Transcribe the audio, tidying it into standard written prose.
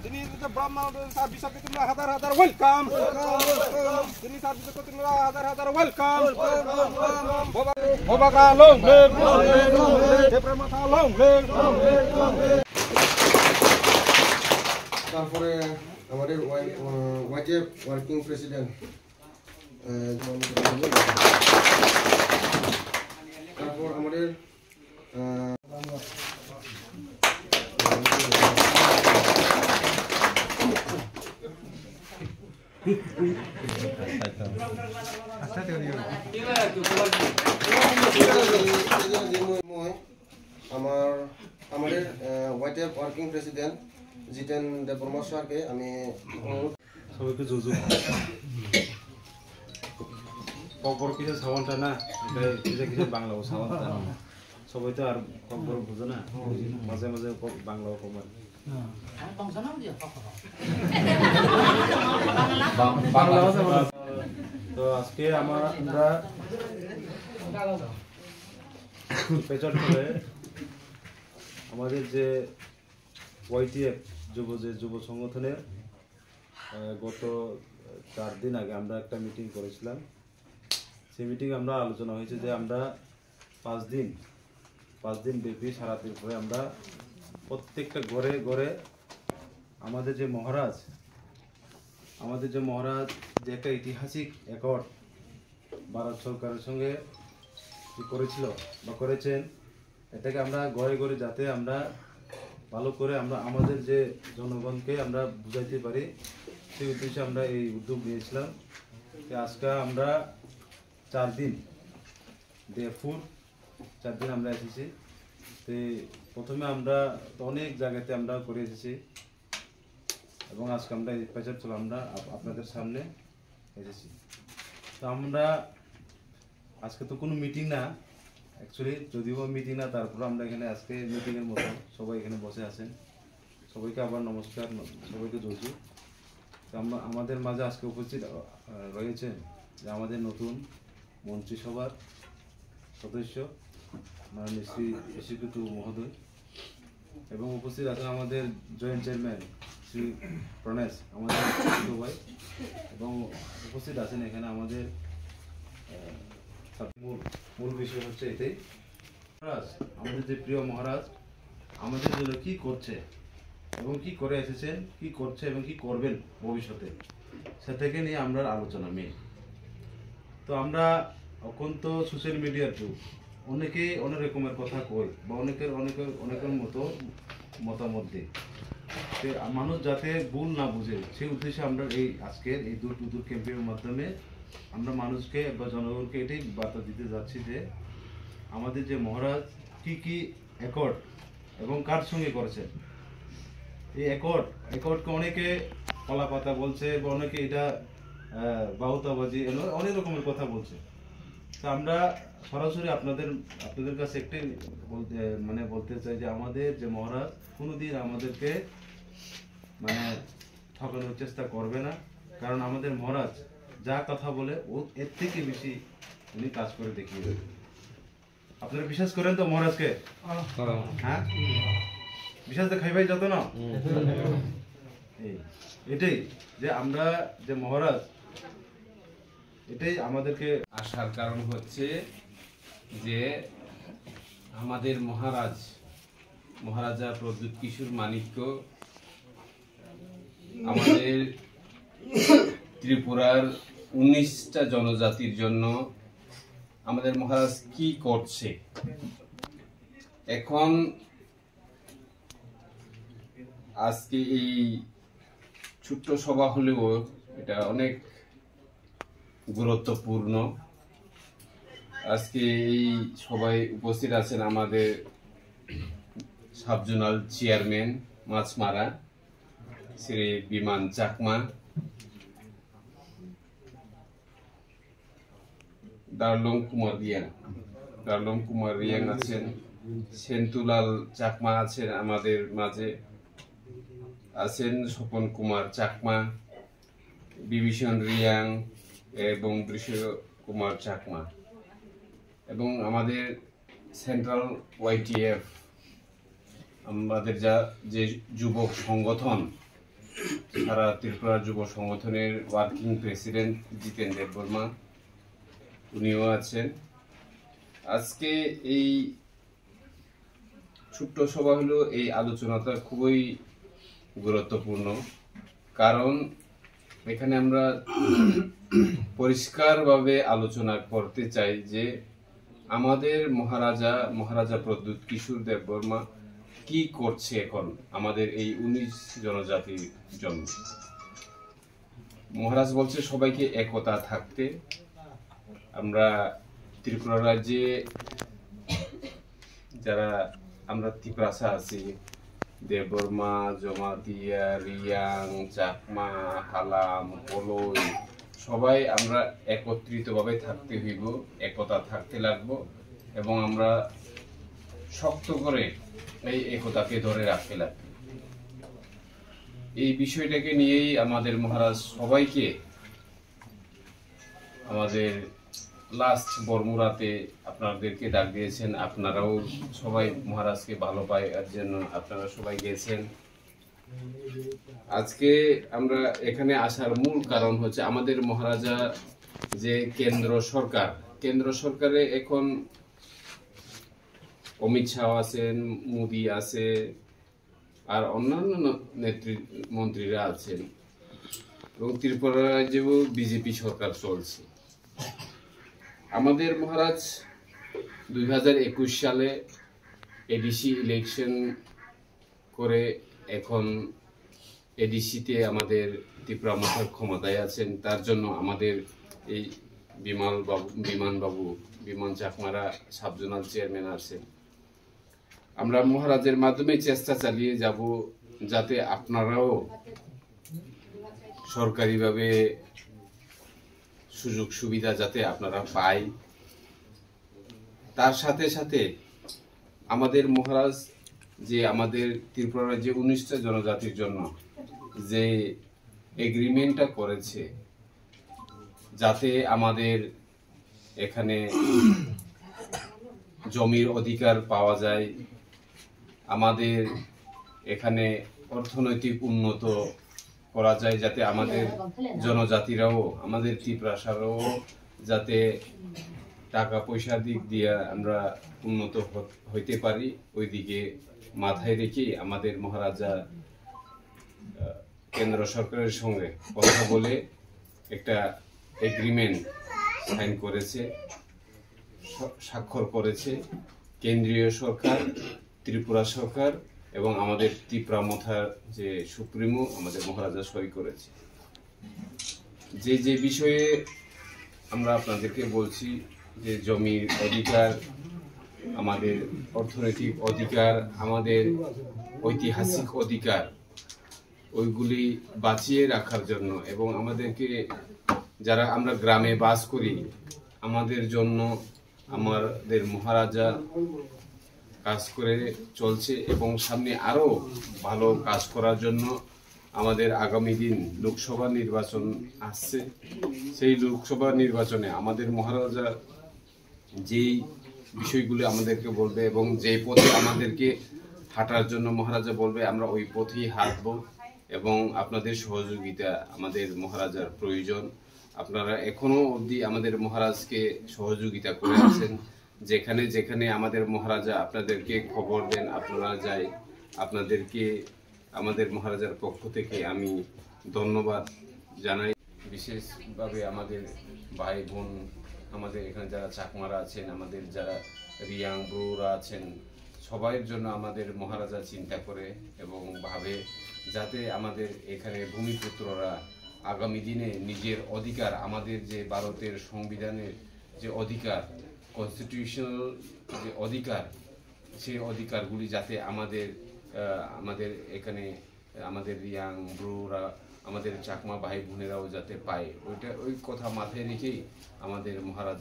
Ini Brahma bisa kita hadar welcome. Ini bisa kita hadar welcome. Boba long live. Brahma long live. তারপরে আমাদের ওয়াইজেব working president তারপর আমাদের আমাদের ওয়াইজেব working president জিতেন দেববর্মা স্যারকে আমি সবাইকে জুজু কবর কিছু সাওয়ানটা না এটা কিছু বাংলা সাওয়ানটা সবাই তো আর কবর বুঝে না মাঝে মাঝে বাংলাও কমার তো আজকে আমরা পেছন করে আমাদের যে ওয়াইটিএফ যুব সংগঠনের গত 4 দিন আগে আমরা একটা মিটিং করেছিলাম। সেই মিটিং আমরা আলোচনা হয়েছে যে আমরা 5 দিন ব্যাপী সারা দিন পরে আমরা প্রত্যেকটা ঘরে ঘরে আমাদের যে মহারাজ যে একটা ঐতিহাসিক অ্যাকর্ড ভারত সরকারের সঙ্গে করেছিল বা করেছেন, এটাকে আমরা ঘরে ঘরে যাতে আমরা ভালো করে আমরা আমাদের যে জনগণকে আমরা বুঝাইতে পারি সেই উদ্দেশ্যে আমরা এই উদ্যোগ নিয়েছিলাম। আজকে আমরা 4 দিন ডে-4 4 দিন আমরা এসেছি। তো প্রথমে আমরা অনেক জায়গাতে আমরা করে এসেছি এবং আজকে আমরা এই পেছার চলে আমরা আপনাদের সামনে এসেছি। তো আমরা আজকে তো কোনো মিটিং না, অ্যাকচুয়ালি যদিও মিটিং না, তারপর আমরা এখানে আজকে মিটিংয়ের মতো সবাই এখানে বসে আছেন। সবাইকে আবার নমস্কার, সবাইকে জয়জু। তো আমাদের মাঝে আজকে উপস্থিত রয়েছেন যে আমাদের নতুন মন্ত্রিসভার সদস্য মাননীয় শ্রী টু মহোদয়, এবং উপস্থিত আছেন আমাদের জয়েন্ট চেয়ারম্যান শ্রী প্রণেশ আমাদের ভাই, এবং উপস্থিত আছেন এখানে আমাদের মূল বিষয় হচ্ছে এটাই, মহারাজ আমাদের যে প্রিয় মহারাজ আমাদের জন্য কি করছে এবং কি করে এসেছেন, কি করছে এবং কি করবেন ভবিষ্যতে, সেটাকে নিয়ে আমরা আলোচনা মেন। তো আমরা এখন তো সোশ্যাল মিডিয়ার যুগ, অনেকে অনেক রকমের কথা কয় বা অনেকের মতো মতামত দেয়। মানুষ যাতে ভুল না বুঝে সেই উদ্দেশ্যে আমরা এই আজকের এই দূর ক্যাম্পের মাধ্যমে আমরা মানুষকে বা জনগণকে এটাই বার্তা দিতে যাচ্ছি যে আমাদের যে মহারাজ কি অ্যাকর্ড এবং কার সঙ্গে করেছেন। এই অ্যাকর্ডকে অনেকে কলা পাতা বলছে বা অনেকে এটা বাহুতাবাজি অনেক রকমের কথা বলছে। তো আমরা সরাসরি আপনাদের কাছে একটাই বলতে চাই যে আমাদের যে মহারাজ কোনোদিন আমাদেরকে ঠকানোর চেষ্টা করবে না, কারণ আমাদের মহারাজ যা কথা বলে ও এর থেকে বেশি উনি কাজ করে দেখিয়ে দেবে। আপনারা বিশ্বাস করেন তো মহারাজকে? হ্যাঁ, বিশ্বাস তো খাইবাই যত না। এটাই যে আমরা যে মহারাজ, এটাই আমাদেরকে আসার কারণ হচ্ছে যে আমাদের মহারাজা প্রদ্যুৎ কিশোর মাণিক্য আমাদের ত্রিপুরার 19টা জনজাতির জন্য আমাদের মহারাজ কি করছে। এখন আজকে এই ছোট্ট সভা হলেও এটা অনেক গুরুত্বপূর্ণ। আজকে এই সবাই উপস্থিত আছেন আমাদের সাবজোনাল চেয়ারম্যান মাছমারা শ্রী বিমান চাকমা, দারলং কুমার রিয়াং আছেন, সেন্তুলাল চাকমা আছেন আমাদের মাঝে, আছেন স্বপন কুমার চাকমা, বিভীষণ রিয়াং এবং বৃষ কুমার চাকমা, এবং আমাদের সেন্ট্রাল ওয়াইটিএফ আমাদের যে যুবক সংগঠন সারা ত্রিপুরা যুব সংগঠনের ওয়ার্কিং প্রেসিডেন্ট জিতেন দেববর্মা, উনিও আছেন। আজকে এই ছোট্ট সভা হলো, এই আলোচনাটা খুবই গুরুত্বপূর্ণ, কারণ এখানে আমরা পরিষ্কারভাবে আলোচনা করতে চাই যে আমাদের মহারাজা প্রদ্যুৎ কিশোর দেববর্মা কি করছে এখন আমাদের এই 19 জনজাতির জন্য। মহারাজ বলছে সবাইকে একতা থাকতে। আমরা ত্রিপুরা রাজ্যে যারা আমরা ত্রিপ্রাসা আছি, দেববর্মা, জমাতিয়া, রিয়াং, চাকমা, হালাম, পলই, সবাই আমরা একত্রিতভাবে থাকতে হইব, একতা থাকতে লাগবো এবং আমরা শক্ত করে এই একতাকে ধরে রাখতে লাগবে। এই বিষয়টাকে নিয়েই আমাদের মহারাজ সবাইকে আমাদের লাস্ট বর্মুরাতে আপনাদেরকে ডাক দিয়েছেন। আপনারাও সবাই মহারাজকে ভালো পায় এর জন্য আপনারা সবাই গেছেন। আজকে আমরা এখানে আসার মূল কারণ হচ্ছে আমাদের মহারাজা যে কেন্দ্র সরকারে এখন অমিত শাহ আছেন, মোদি আছে, আর অন্যান্য মন্ত্রীরা আছেন, এবং ত্রিপুরা রাজ্যেও বিজেপি সরকার চলছে। আমাদের মহারাজ 2021 সালে এডিসি ইলেকশন করে এখন এডিসিতে আমাদের ত্রিপুরা মহারাজ ক্ষমতায় আছেন। তার জন্য আমাদের এই বিমান চাকমারা সাবজোনাল চেয়ারম্যান আছেন। আমরা মহারাজের মাধ্যমে চেষ্টা চালিয়ে যাব যাতে আপনারাও সরকারিভাবে সুযোগ সুবিধা যাতে আপনারা পাই। তার সাথে সাথে আমাদের মহারাজ যে আমাদের ত্রিপুরা রাজ্যে 19টা জনজাতির জন্য যে এগ্রিমেন্টটা করেছে, যাতে আমাদের এখানে জমির অধিকার পাওয়া যায়, আমাদের এখানে অর্থনৈতিক উন্নত করা যায়, যাতে আমাদের জনজাতিরাও, আমাদের ত্রিপ্রাসারাও যাতে টাকা পয়সার দিক দিয়ে আমরা উন্নত হইতে পারি, ওই দিকে মাথায় রেখে আমাদের মহারাজা কেন্দ্র সরকারের সঙ্গে কথা বলে একটা এগ্রিমেন্ট সাইন করেছে, স্বাক্ষর করেছে কেন্দ্রীয় সরকার, ত্রিপুরা সরকার এবং আমাদের ত্রিপুরা মথার যে সুপ্রিমো আমাদের মহারাজা সই করেছে। যে বিষয়ে আমরা আপনাদেরকে বলছি যে জমির অধিকার, আমাদের অর্থনৈতিক অধিকার, আমাদের ঐতিহাসিক অধিকার, ওইগুলি বাঁচিয়ে রাখার জন্য এবং আমাদেরকে যারা আমরা গ্রামে বাস করি আমাদের জন্য আমাদের মহারাজা কাজ করে চলছে এবং সামনে আরো ভালো কাজ করার জন্য আমাদের আগামী দিন লোকসভা নির্বাচন আসছে। সেই লোকসভা নির্বাচনে আমাদের মহারাজা যেই বিষয়গুলি আমাদেরকে বলবে এবং যেই পথে আমাদেরকে হাঁটার জন্য মহারাজা বলবে আমরা ওই পথেই হাঁটবো এবং আপনাদের সহযোগিতা আমাদের মহারাজার প্রয়োজন। আপনারা এখনো অবধি আমাদের মহারাজকে সহযোগিতা করে আছেন। যেখানে যেখানে আমাদের মহারাজা আপনাদেরকে খবর দেন আপনারা যাই, আপনাদেরকে আমাদের মহারাজার পক্ষ থেকে আমি ধন্যবাদ জানাই। বিশেষভাবে আমাদের ভাই বোন, আমাদের এখানে যারা চাকমারা আছেন, আমাদের যারা রিয়াং ব্রুরা আছেন, সবাইয়ের জন্য আমাদের মহারাজা চিন্তা করে এবং ভাবে যাতে আমাদের এখানে ভূমিপুত্ররা আগামী দিনে নিজের অধিকার, আমাদের যে ভারতের সংবিধানের যে অধিকার, কনস্টিটিউশনাল যে অধিকার, সেই অধিকারগুলি যাতে আমাদের এখানে আমাদের রিয়াং ব্রুরা, আমাদের চাকমা ভাই বোনেরাও যাতে পায়, ওই কথা মাথায় রেখেই আমাদের মহারাজ